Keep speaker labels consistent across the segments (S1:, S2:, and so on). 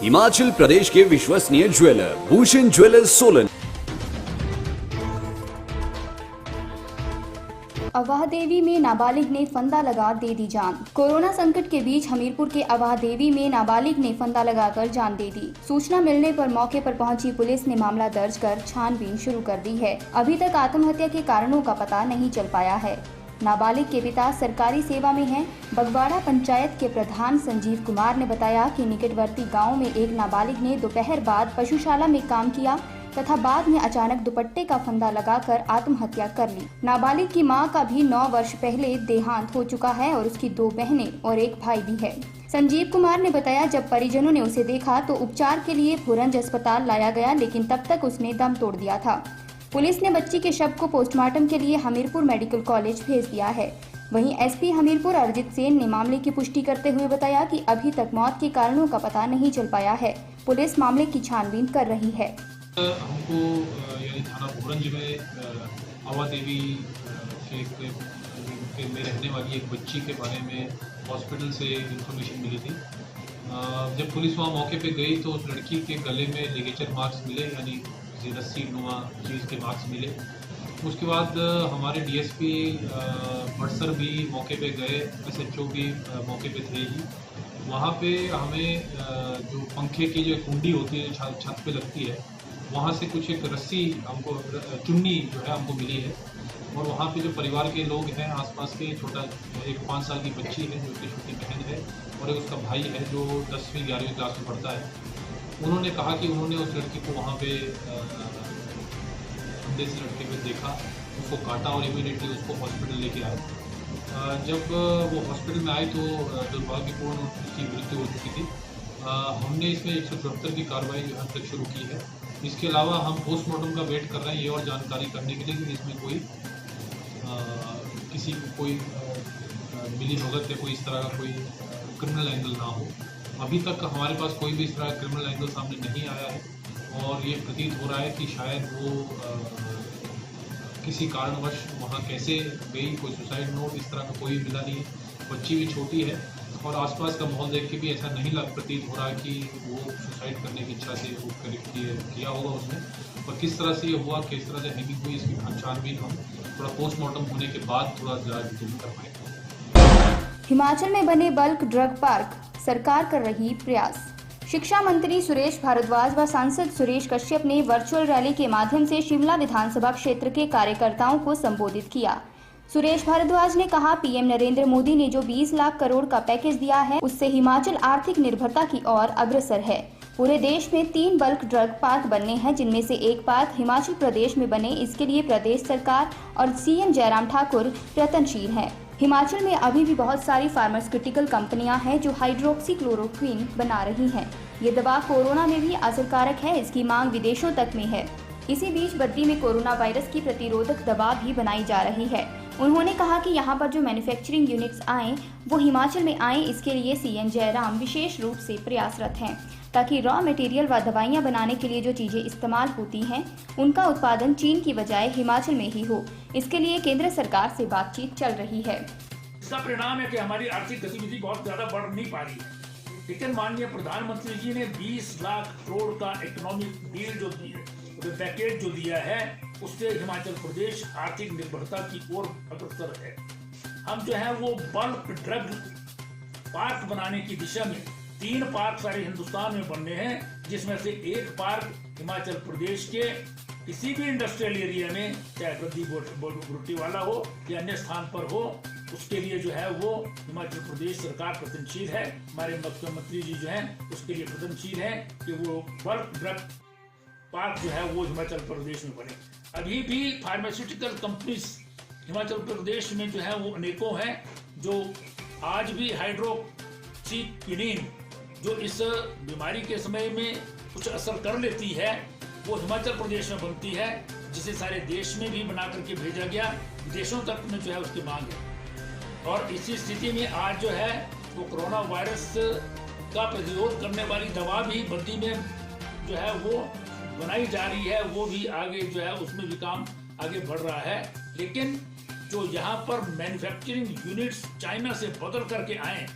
S1: हिमाचल प्रदेश के विश्वसनीय jeweller Bhushan jewellers Solan.
S2: अवाह देवी में नाबालिग ने फंदा लगा दे दी जान। कोरोना संकट के बीच हमीरपुर के अवाह देवी में नाबालिग ने फंदा लगाकर जान दे दी। सूचना मिलने पर मौके पर पहुंची पुलिस ने मामला दर्ज कर छानबीन शुरू कर दी है। अभी तक आत्महत्या के कारणों का पता नहीं चल पाया है। नाबालिग के पिता सरकारी सेवा में हैं। बगवाड़ा पंचायत के प्रधान संजीव कुमार ने बताया कि निकटवर्ती गाँव में एक नाबालिग ने दोपहर बाद पशुशाला में काम किया तथा बाद में अचानक दुपट्टे का फंदा लगाकर आत्महत्या कर ली। नाबालिग की मां का भी 9 वर्ष पहले देहांत हो चुका है और उसकी 2 बहनें और एक भाई भी है। संजीव कुमार ने बताया, जब परिजनों ने उसे देखा तो उपचार के लिए भुरंज अस्पताल लाया गया, लेकिन तब तक उसने दम तोड़ दिया था। पुलिस ने बच्ची के शव को पोस्टमार्टम के लिए हमीरपुर मेडिकल कॉलेज भेज दिया है। वहीं एसपी हमीरपुर अरिजीत सेन ने मामले की पुष्टि करते हुए बताया कि अभी तक मौत के कारणों का पता नहीं चल पाया है। पुलिस मामले की छानबीन कर रही है।
S3: हमको यानी थाना भुरंज में अवाह देवी में रहने वाली एक बच्ची के बारे में हॉस्पिटल से इंफॉर्मेशन मिली थी। जब पुलिस वहाँ मौके पे गई तो उस लड़की के गले में लिगेचर मार्क्स मिले, यानी रस्सी नुमा चीज़ के मार्क्स मिले। उसके बाद हमारे डीएसपी बड़सर भी मौके पे गए, एसएचओ भी मौके पे थे ही। वहाँ पे हमें जो पंखे की जो कुंडी होती है छत पे लगती है, वहाँ से कुछ एक रस्सी हमको चुन्नी जो है हमको मिली है। और वहाँ पे जो परिवार के लोग हैं आसपास के, छोटा एक 5 साल की बच्ची है जो उसकी छोटी बहन है और एक उसका भाई है जो 10वीं 11वीं क्लास में पढ़ता है। उन्होंने कहा कि उन्होंने उस लड़की को वहाँ पे फंदे से लड़के पे देखा, उसको काटा और इमीडिएटली उसको हॉस्पिटल लेके आए। जब वो हॉस्पिटल में आए तो दुर्भाग्यपूर्ण उसकी मृत्यु हो चुकी थी। हमने इसमें 174 की कार्रवाई जो है तक शुरू की है। इसके अलावा हम पोस्टमार्टम का वेट कर रहे हैं ये और जानकारी करने के लिए कि इसमें कोई किसी को कोई मिली भगत या कोई इस तरह का कोई क्रिमिनल एंगल ना हो। अभी तक हमारे पास कोई भी इस तरह का क्रिमिनल एंगल सामने नहीं आया है और ये प्रतीत हो रहा है कि शायद वो किसी कारणवश वहाँ कैसे गई, कोई सुसाइड नोट इस तरह का कोई मिला नहीं। बच्ची भी छोटी है और आसपास का माहौल देख के भी ऐसा नहीं प्रतीत हो रहा है कि वो सुसाइड करने की इच्छा से वो किया होगा उसने। और किस तरह से ये हुआ, किस तरह से हैंगिंग हुई, इसकी छानबीन हम थोड़ा पोस्टमार्टम होने के बाद थोड़ा ज़्यादा डिटेल कर पाएंगे।
S2: हिमाचल में बने बल्क ड्रग पार्क, सरकार कर रही प्रयास। शिक्षा मंत्री सुरेश भारद्वाज व सांसद सुरेश कश्यप ने वर्चुअल रैली के माध्यम से शिमला विधानसभा क्षेत्र के कार्यकर्ताओं को संबोधित किया। सुरेश भारद्वाज ने कहा, पीएम नरेंद्र मोदी ने जो 20 लाख करोड़ का पैकेज दिया है, उससे हिमाचल आर्थिक निर्भरता की ओर अग्रसर है। पूरे देश में 3 बल्क ड्रग पार्क बनने हैं, जिनमें से एक पार्क हिमाचल प्रदेश में बने। इसके लिए प्रदेश सरकार और सीएम जयराम ठाकुर प्रयत्नशील हैं। हिमाचल में अभी भी बहुत सारी फार्मास्यूटिकल कंपनियां हैं जो हाइड्रोक्सी क्लोरोक्विन बना रही हैं। ये दवा कोरोना में भी असरकारक है, इसकी मांग विदेशों तक में है। इसी बीच बद्दी में कोरोना वायरस की प्रतिरोधक दवा भी बनाई जा रही है। उन्होंने कहा कि यहाँ पर जो मैन्युफैक्चरिंग यूनिट्स आएँ वो हिमाचल में आएँ, इसके लिए सीएम जयराम विशेष रूप से प्रयासरत हैं ताकि रॉ मटेरियल व दवाइयाँ बनाने के लिए जो चीज़ें इस्तेमाल होती हैं उनका उत्पादन चीन की बजाय हिमाचल में ही हो। इसके लिए केंद्र सरकार से बातचीत चल रही है।
S4: इसका परिणाम है कि हमारी आर्थिक गतिविधि बहुत ज्यादा बढ़ नहीं पा रही है, लेकिन माननीय प्रधानमंत्री जी ने 20 लाख करोड़ का इकोनॉमिक डील जो दी है, पैकेज जो दिया है, उससे हिमाचल प्रदेश आर्थिक निर्भरता की ओर अग्रसर है। हम जो है वो बल्क ड्रग पार्क बनाने की दिशा में 3 पार्क सारे हिंदुस्तान में बनने हैं, जिसमें से एक पार्क हिमाचल प्रदेश के किसी भी इंडस्ट्रियल एरिया में, चाहे बद्दी बुट्टी वाला हो या अन्य स्थान पर हो, उसके लिए जो है वो हिमाचल प्रदेश सरकार प्रयत्नशील है। हमारे मुख्यमंत्री जी जो हैं उसके लिए प्रयत्नशील है कि वो बल्क ड्रग पार्क जो है वो हिमाचल प्रदेश में बने। अभी भी फार्मास्यूटिकल कंपनीज हिमाचल प्रदेश में जो है वो अनेकों हैं, जो आज भी हाइड्रोक्सीक्विनिन जो इस बीमारी के समय में कुछ असर कर लेती है, वो हिमाचल प्रदेश में बनती है, जिसे सारे देश में भी बना करके भेजा गया, विदेशों तक में जो है उसकी मांग है। और इसी स्थिति में आज जो है वो कोरोना वायरस का प्रतिरोध करने वाली दवा भी बद्दी में जो है वो बनाई जा रही है, वो भी आगे जो है उसमें भी काम आगे बढ़ रहा है। लेकिन जो यहाँ पर मैन्युफैक्चरिंग यूनिट्स चाइना से बदल करके आए,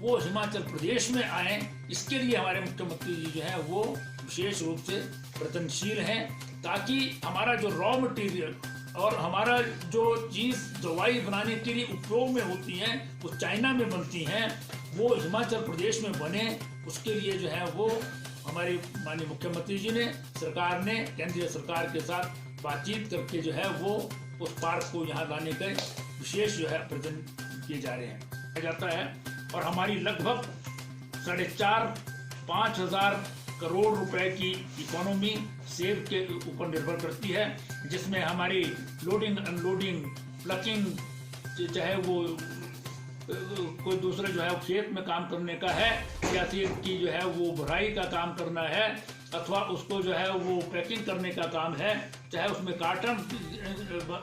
S4: वो हिमाचल प्रदेश में आए, इसके लिए हमारे मुख्यमंत्री जी जो है वो विशेष रूप से प्रयत्नशील हैं, ताकि हमारा जो रॉ मटेरियल और हमारा जो चीज दवाई बनाने के लिए उपयोग में होती हैं वो चाइना में बनती हैं, वो हिमाचल प्रदेश में बने। उसके लिए जो है वो हमारे माननीय मुख्यमंत्री जी ने, सरकार ने, केंद्रीय सरकार के साथ बातचीत करके जो है वो उस पार्क को यहाँ लाने के विशेष जो है प्रयत्न किए जा रहे हैं जाता है। और हमारी लगभग 4,500-5 हजार करोड़ रुपए की इकोनॉमी सेब के ऊपर निर्भर करती है, जिसमें हमारी लोडिंग अनलोडिंग प्लकिंग, चाहे वो कोई दूसरा जो है खेत में काम करने का है या सेब की जो है वो भराई का काम करना है, अथवा उसको जो है वो पैकिंग करने का काम है, चाहे उसमें कार्टन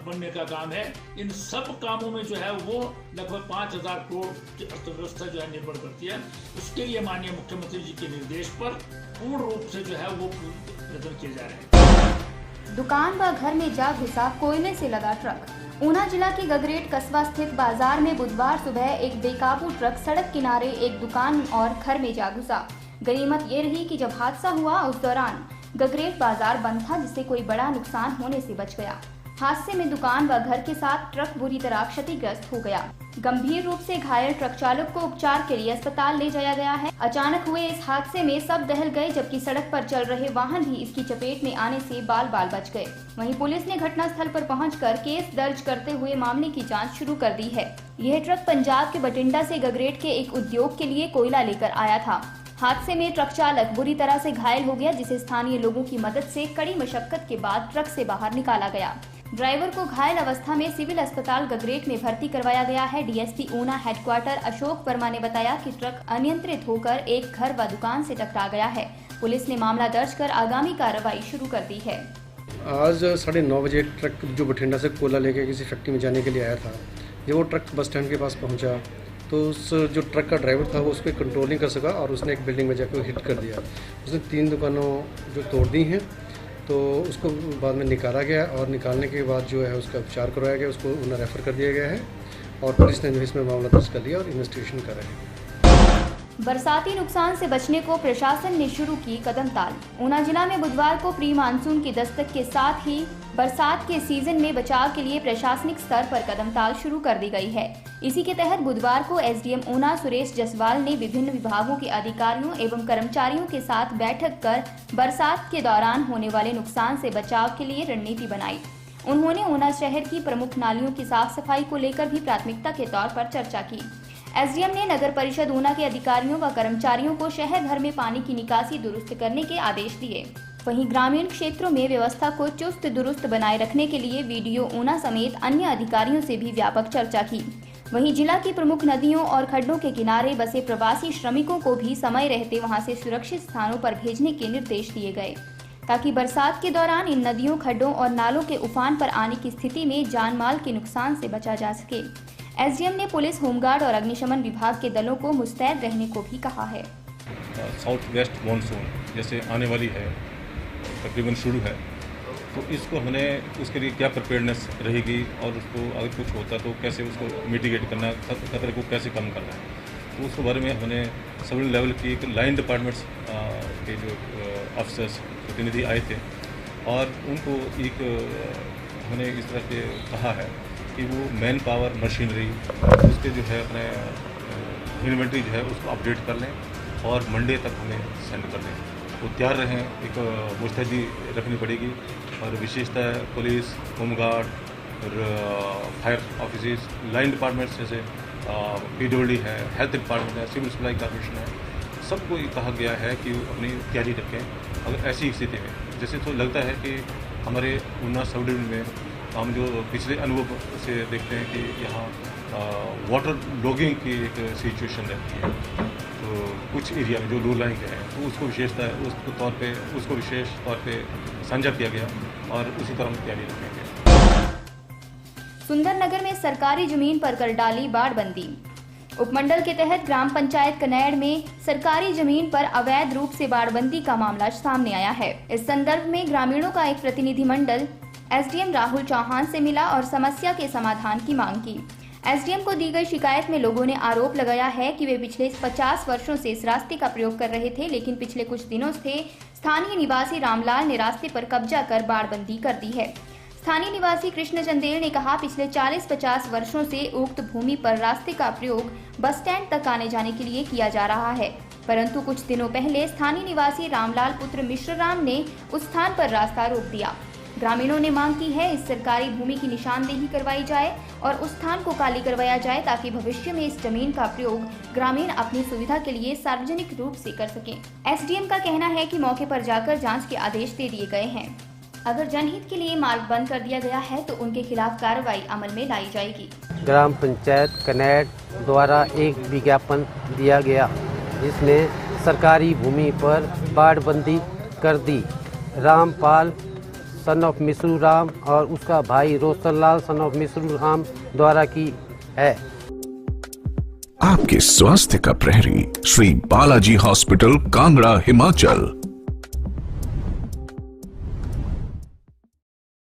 S4: बनने का काम है, इन सब कामों में जो है वो लगभग 5,000 करोड़ की अर्थव्यवस्था जो है निर्भर करती है। उसके लिए माननीय मुख्यमंत्री जी के निर्देश पर पूर्ण रूप से जो है वो प्रयत्न किए जा रहे हैं।
S2: दुकान व घर में जा घुसा कोयले से लदा ट्रक। ऊना जिला के गगरेट कस्बा स्थित बाजार में बुधवार सुबह एक बेकाबू ट्रक सड़क किनारे एक दुकान और घर में जा घुसा। गनीमत ये रही कि जब हादसा हुआ उस दौरान गगरेट बाजार बंद था, जिससे कोई बड़ा नुकसान होने से बच गया। हादसे में दुकान व घर के साथ ट्रक बुरी तरह क्षतिग्रस्त हो गया। गंभीर रूप से घायल ट्रक चालक को उपचार के लिए अस्पताल ले जाया गया है। अचानक हुए इस हादसे में सब दहल गए, जबकि सड़क पर चल रहे वाहन भी इसकी चपेट में आने से बाल बाल बच गए। वहीं पुलिस ने घटनास्थल पर पहुंचकर केस दर्ज करते हुए मामले की जांच शुरू कर दी है। यह ट्रक पंजाब के बठिंडा से गगरेट के एक उद्योग के लिए कोयला लेकर आया था। हादसे में ट्रक चालक बुरी तरह से घायल हो गया, जिसे स्थानीय लोगों की मदद से कड़ी मशक्कत के बाद ट्रक से बाहर निकाला गया। ड्राइवर को घायल अवस्था में सिविल अस्पताल गगरेट में भर्ती करवाया गया है। डीएसपी ऊना हेडक्वार्टर अशोक वर्मा ने बताया कि ट्रक अनियंत्रित होकर एक घर व दुकान से टकरा गया है। पुलिस ने मामला दर्ज कर आगामी कार्रवाई शुरू कर दी है।
S5: आज 9:30 बजे ट्रक जो बठिंडा से कोयला लेके किसी फैक्ट्री में जाने के लिए आया था, जब वो ट्रक बस स्टैंड के पास पहुंचा तो उस जो ट्रक का ड्राइवर था वो उस पर कंट्रोल नहीं कर सका और उसने एक बिल्डिंग में जाकर हिट कर दिया। उसने 3 दुकानों जो तोड़ दी हैं, तो उसको बाद में निकाला गया और निकालने के बाद जो है उसका उपचार करवाया गया, उसको उन्हें रेफ़र कर दिया गया है और पुलिस ने जो इसमें मामला दर्ज कर लिया और इन्वेस्टिगेशन कर रहे हैं।
S2: बरसाती नुकसान से बचने को प्रशासन ने शुरू की कदम ताल। ऊना जिला में बुधवार को प्री मानसून की दस्तक के साथ ही बरसात के सीजन में बचाव के लिए प्रशासनिक स्तर पर कदम ताल शुरू कर दी गई है। इसी के तहत बुधवार को एसडीएम ऊना सुरेश जसवाल ने विभिन्न विभागों के अधिकारियों एवं कर्मचारियों के साथ बैठक कर बरसात के दौरान होने वाले नुकसान से बचाव के लिए रणनीति बनाई। उन्होंने ऊना शहर की प्रमुख नालियों की साफ सफाई को लेकर भी प्राथमिकता के तौर पर चर्चा की। एसडीएम ने नगर परिषद ऊना के अधिकारियों व कर्मचारियों को शहर भर में पानी की निकासी दुरुस्त करने के आदेश दिए। वहीं ग्रामीण क्षेत्रों में व्यवस्था को चुस्त दुरुस्त बनाए रखने के लिए वीडियो ऊना समेत अन्य अधिकारियों से भी व्यापक चर्चा की। वहीं जिला की प्रमुख नदियों और खड्डों के किनारे बसे प्रवासी श्रमिकों को भी समय रहते वहां से सुरक्षित स्थानों पर भेजने के निर्देश दिए गए, ताकि बरसात के दौरान इन नदियों, खड्डों और नालों के उफान पर आने की स्थिति में जान माल के नुकसान से बचा जा सके। एसडीएम ने पुलिस, होमगार्ड और अग्निशमन विभाग के दलों को मुस्तैद रहने को भी कहा है।
S6: साउथ वेस्ट मानसून जैसे आने वाली है, तकरीबन शुरू है, तो इसको हमने उसके लिए क्या प्रिपेयर्डनेस रहेगी और उसको अगर कुछ होता तो कैसे उसको मिटिगेट करना, खतरे को कैसे कम करना है, तो उसके बारे में हमने सब लेवल की एक लाइन डिपार्टमेंट्स के जो अफसर्स प्रतिनिधि आए थे और उनको एक हमने इस तरह से कहा है कि वो मैन पावर, मशीनरी, उसके जो है अपने इन्वेंट्री जो है उसको अपडेट कर लें और मंडे तक हमें सेंड कर दें। वो तैयार रहें, एक मुस्तैदी रखनी पड़ेगी और विशेषतः पुलिस, होमगार्ड और फायर ऑफिस, लाइन डिपार्टमेंट्स जैसे पीडब्ल्यूडी है, हेल्थ डिपार्टमेंट है, सिविल सप्लाई कॉर्पोरेशन है, सबको ये कहा गया है कि अपनी तैयारी रखें। अगर ऐसी स्थिति में जैसे तो लगता है कि हमारे ऊना सब डिवीजन में हम जो पिछले अनुभव से देखते हैं कि यहाँ वाटर लॉगिंग की एक सिचुएशन रहती है, तो कुछ एरिया में जो लो लाइंग है तो उसको विशेषता उसको विशेष तौर पे साझा किया गया और उसी तरह हम तैयारी रखेंगे।
S2: सुंदरनगर में सरकारी जमीन पर कर डाली बाड़बंदी। उपमंडल के तहत ग्राम पंचायत कनैड़ में सरकारी जमीन पर अवैध रूप से बाड़बंदी का मामला सामने आया है। इस संदर्भ में ग्रामीणों का एक प्रतिनिधिमंडल एसडीएम राहुल चौहान से मिला और समस्या के समाधान की मांग की। एसडीएम को दी गई शिकायत में लोगों ने आरोप लगाया है कि वे पिछले 50 वर्षों से इस रास्ते का प्रयोग कर रहे थे, लेकिन पिछले कुछ दिनों से स्थानीय निवासी रामलाल ने रास्ते पर कब्जा कर बाड़बंदी कर दी है। स्थानीय निवासी कृष्ण चंदेल ने कहा, पिछले 40-50 वर्षों से उक्त भूमि पर रास्ते का प्रयोग बस स्टैंड तक आने जाने के लिए किया जा रहा है, परंतु कुछ दिनों पहले स्थानीय निवासी रामलाल पुत्र मिश्र राम ने उस स्थान पर रास्ता रोक दिया। ग्रामीणों ने मांग की है इस सरकारी भूमि की निशानदेही करवाई जाए और उस स्थान को खाली करवाया जाए ताकि भविष्य में इस जमीन का प्रयोग ग्रामीण अपनी सुविधा के लिए सार्वजनिक रूप से कर सकें। एसडीएम का कहना है कि मौके पर जाकर जांच के आदेश दे दिए गए हैं। अगर जनहित के लिए मार्ग बंद कर दिया गया है तो उनके खिलाफ कार्रवाई अमल में लाई जाएगी।
S7: ग्राम पंचायत कनेट द्वारा एक विज्ञापन दिया गया जिसमें सरकारी भूमि पर बाड़बंदी कर दी। रामपाल सन ऑफ मिश्रू राम और उसका भाई रोशनलाल सन ऑफ मिश्रू राम द्वारा की है।
S8: आपके स्वास्थ्य का प्रहरी श्री बालाजी हॉस्पिटल, कांगड़ा, हिमाचल।